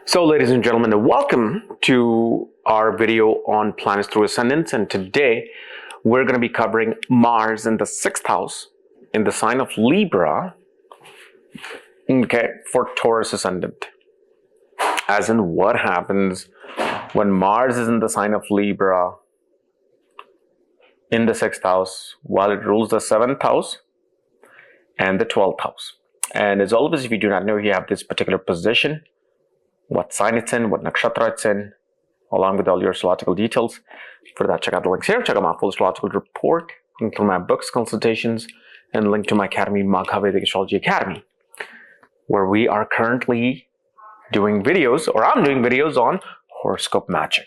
So ladies and gentlemen, welcome to our video on planets through ascendants, and today we're going to be covering Mars in the 6th house in the sign of Libra, okay, for Taurus ascendant. As in, what happens when Mars is in the sign of Libra in the 6th house while it rules the 7th house and the 12th house. And as always, if you do not know, you have this particular position, what sign it's in, what nakshatra it's in, along with all your astrological details. For that, check out the links here. Check out my full astrological report, link to my books, consultations, and link to my academy, Magha Vedic Astrology Academy, where we are currently doing videos, or I'm doing videos on horoscope matching.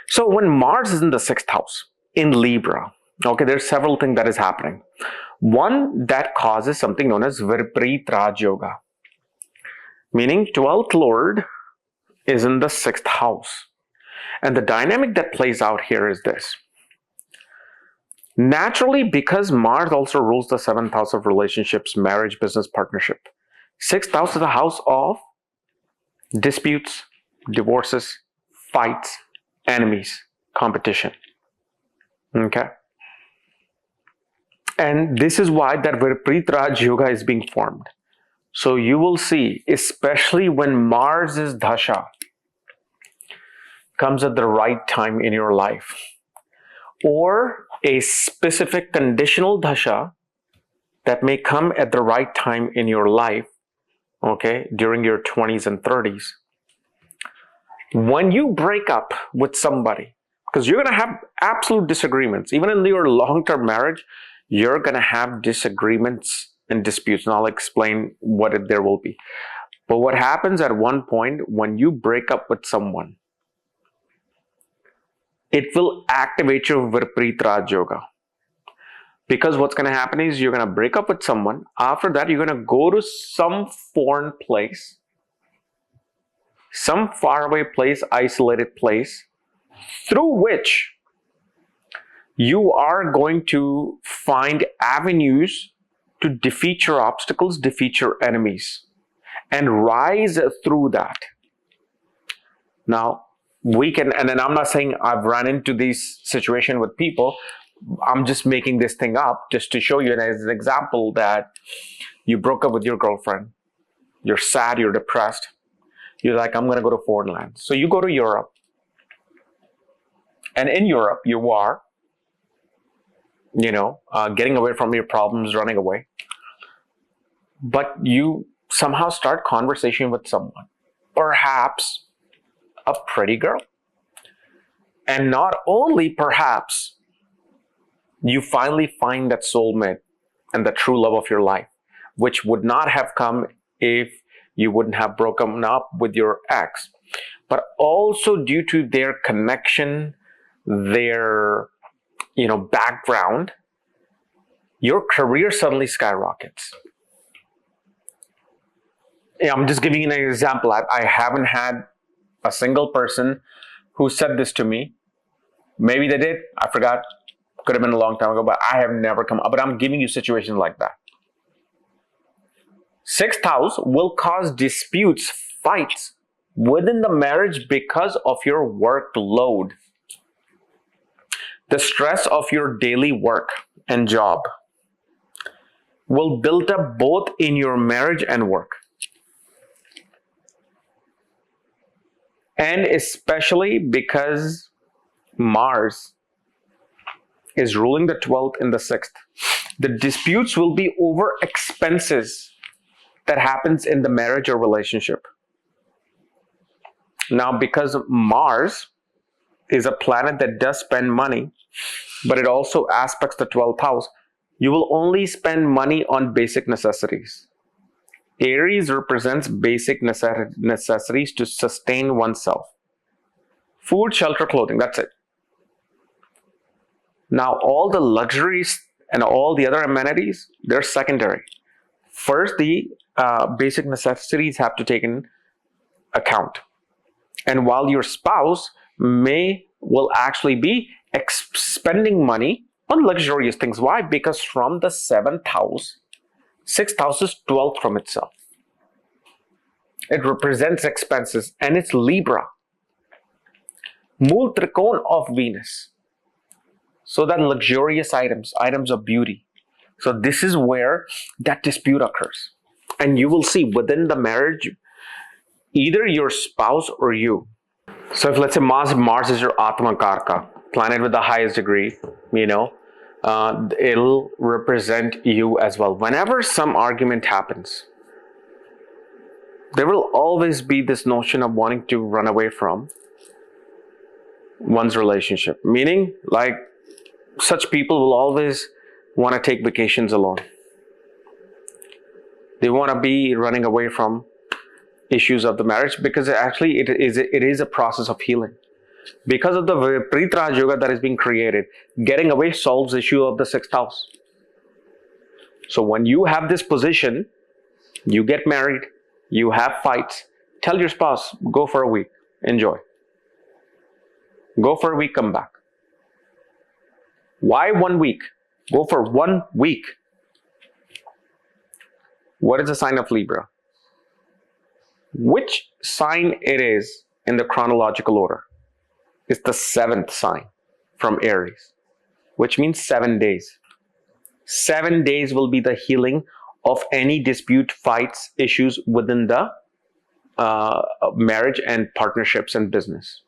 So when Mars is in the 6th house in Libra, okay, there's several things that is happening. One, that causes something known as Vipreet Raj Yoga, meaning 12th Lord is in the 6th house. And the dynamic that plays out here is this. Naturally, because Mars also rules the 7th house of relationships, marriage, business, partnership, 6th house is a house of disputes, divorces, fights, enemies, competition. Okay? And this is why that Vipreet Raj Yoga is being formed. So you will see, especially when Mars is Dasha, comes at the right time in your life, or a specific conditional Dasha that may come at the right time in your life, okay, during your 20s and 30s. When you break up with somebody, because you're going to have absolute disagreements, even in your long-term marriage, you're going to have disagreements and disputes, and I'll explain what there will be. But what happens at one point when you break up with someone, it will activate your Vipreet Raj Yoga. Because what's going to happen is you're going to break up with someone. After that, you're going to go to some foreign place, some faraway place, isolated place, through which you are going to find avenues to defeat your obstacles, defeat your enemies, and rise through that. Now, we can, and then I'm not saying I've run into this situation with people, I'm just making this thing up just to show you as an example that you broke up with your girlfriend, you're sad, you're depressed, you're like, I'm gonna go to foreign lands. So you go to Europe, and in Europe you are, getting away from your problems, running away. But you somehow start conversation with someone, perhaps a pretty girl. And not only perhaps, you finally find that soulmate and the true love of your life, which would not have come if you wouldn't have broken up with your ex, but also due to their connection, their background, your career suddenly skyrockets. I'm just giving you an example. I haven't had a single person who said this to me. Maybe they did. I forgot. Could have been a long time ago, but I have never come up. But I'm giving you situations like that. 6th house will cause disputes, fights within the marriage because of your workload. The stress of your daily work and job will build up both in your marriage and work. And especially because Mars is ruling the 12th in the 6th. The disputes will be over expenses that happens in the marriage or relationship. Now, because Mars is a planet that does spend money, but it also aspects the 12th house, you will only spend money on basic necessities. Aries represents basic necessities to sustain oneself. Food, shelter, clothing, that's it. Now, all the luxuries and all the other amenities, they're secondary. First, the basic necessities have to take in account. And while your spouse will actually be spending money on luxurious things. Why? Because from the 7th house, 6th house is 12th from itself. It represents expenses, and it's Libra. Mool Trikon of Venus. So that luxurious items of beauty. So this is where that dispute occurs. And you will see within the marriage, either your spouse or you. So if let's say Mars is your Atma Karka, planet with the highest degree, it'll represent you as well. Whenever some argument happens, there will always be this notion of wanting to run away from one's relationship. Meaning, like, such people will always want to take vacations alone. They want to be running away from issues of the marriage, because actually it is a process of healing. Because of the Vipreet Raj Yoga that is being created, getting away solves the issue of the 6th house. So when you have this position, you get married, you have fights, tell your spouse, go for a week, enjoy. Go for a week, come back. Why 1 week? Go for 1 week. What is the sign of Libra? Which sign it is in the chronological order? It's the 7th sign from Aries, which means 7 days. 7 days will be the healing of any dispute, fights, issues within the marriage and partnerships and business.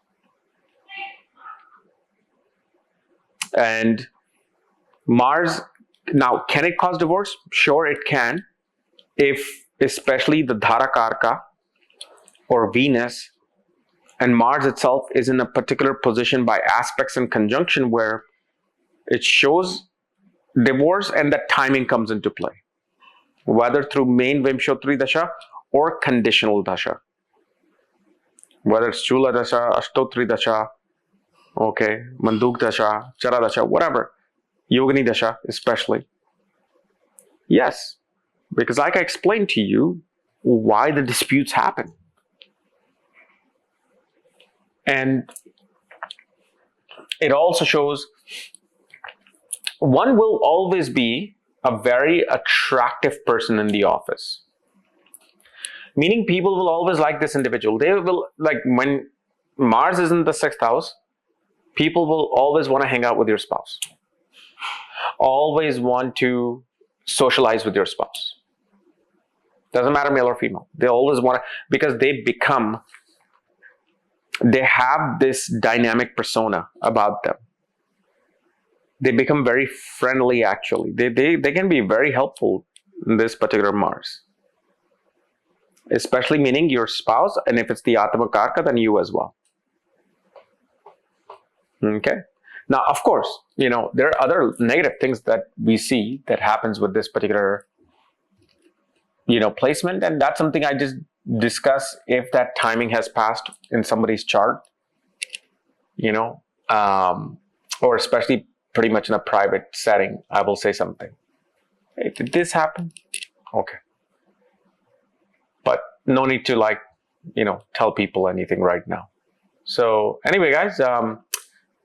And Mars, now, can it cause divorce? Sure, it can. If especially the Dharakarka or Venus and Mars itself is in a particular position by aspects and conjunction where it shows divorce, and that timing comes into play, whether through main Vimshotri Dasha or conditional Dasha, whether it's Chula Dasha, Ashtotri Dasha, okay, Manduk Dasha, Chara Dasha, whatever, Yogini Dasha especially. Yes, because like I explained to you why the disputes happen. And it also shows one will always be a very attractive person in the office. Meaning people will always like this individual. They will, like, when Mars is in the 6th house, people will always want to hang out with your spouse. Always want to socialize with your spouse. Doesn't matter male or female. They always want to, because they have this dynamic persona about them. They become very friendly, actually. They can be very helpful in this particular Mars. Especially meaning your spouse, and if it's the Atma Karka, then you as well. Okay. Now, of course, there are other negative things that we see that happens with this particular, placement. And that's something I just discuss if that timing has passed in somebody's chart, or especially pretty much in a private setting, I will say something. Hey, did this happen? Okay. But no need to tell people anything right now. So anyway, guys,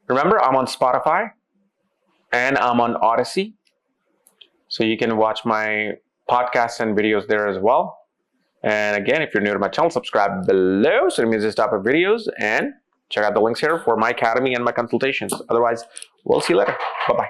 remember I'm on Spotify and I'm on Odyssey. So you can watch my podcasts and videos there as well. And again, if you're new to my channel, subscribe below so you miss this type of videos, and check out the links here for my academy and my consultations. Otherwise, we'll see you later. Bye-bye.